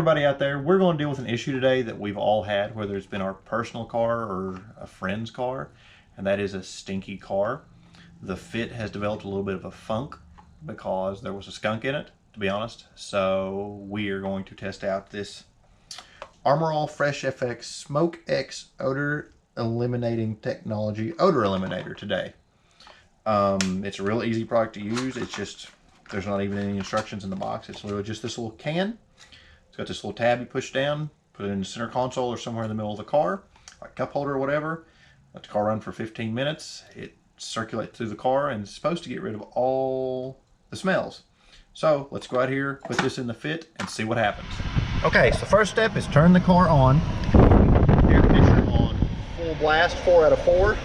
everybody out there, we're going to deal with an issue today that we've all had, whether it's been our personal car or a friend's car, and that is a stinky car. The fit has developed a little bit of a funk because there was a skunk in it, to be honest. So we are going to test out this Armor All Fresh FX Smoke X Odor Eliminating Technology Odor Eliminator today. It's a real easy product to use. It's just, there's not even any instructions in the box. It's literally just this little can. It's got this little tab you push down, put it in the center console or somewhere in the middle of the car, like cup holder or whatever. Let the car run for 15 minutes. It circulates through the car and it's supposed to get rid of all the smells. So let's go out here, put this in the fit and see what happens. Okay, so first step is turn the car on. Air conditioner on full blast, 4 out of 4.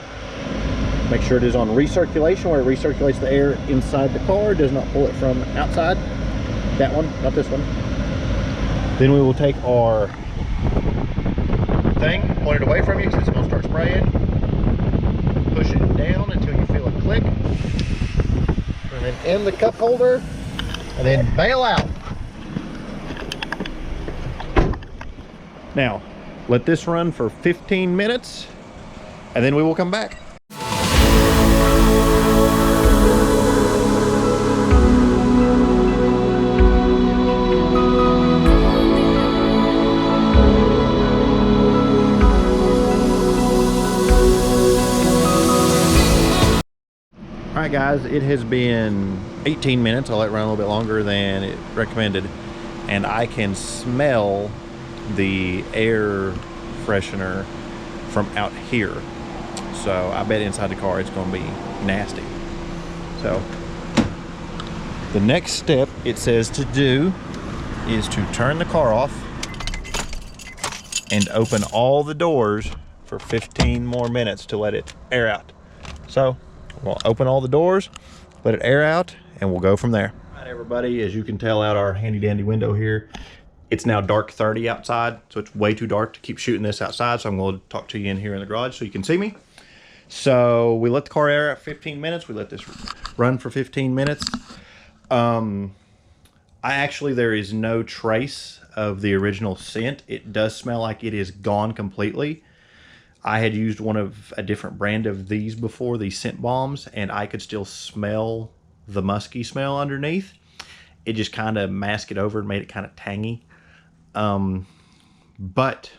Make sure it is on recirculation, where it recirculates the air inside the car, does not pull it from outside. That one, not this one. Then we will take our thing, point it away from you because it's going to start spraying. Push it down until you feel it click. And then in the cup holder, and then bail out. Now, let this run for 15 minutes, and then we will come back. Alright guys, it has been 18 minutes. I'll let it run a little bit longer than it recommended. And I can smell the air freshener from out here. So I bet inside the car it's going to be nasty. So the next step it says to do is to turn the car off and open all the doors for 15 more minutes to let it air out. So we'll open all the doors, let it air out, and we'll go from there. All right, everybody, as you can tell out our handy dandy window here, it's now dark 30 outside, so it's way too dark to keep shooting this outside, so I'm going to talk to you in here in the garage so you can see me. So we let the car air out 15 minutes. We let this run for 15 minutes. There is no trace of the original scent. It does smell like it is gone completely. I had used a different brand of these before, these scent bombs, and I could still smell the musky smell underneath. It just kind of masked it over and made it kind of tangy. But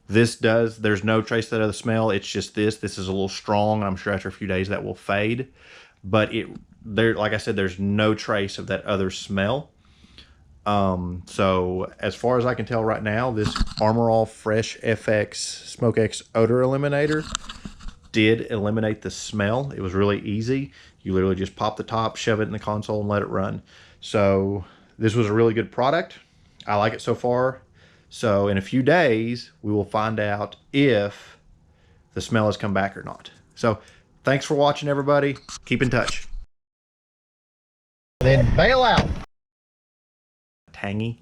this there's no trace of the smell. It's just this is a little strong. I'm sure after a few days that will fade. But like I said, there's no trace of that other smell. So as far as I can tell right now, this Armor All Fresh FX Smoke X Odor Eliminator did eliminate the smell. It was really easy. You literally just pop the top, shove it in the console, and let it run. So this was a really good product. I like it so far. So in a few days, we will find out if the smell has come back or not. So thanks for watching, everybody. Keep in touch. And then bail out. Tangy.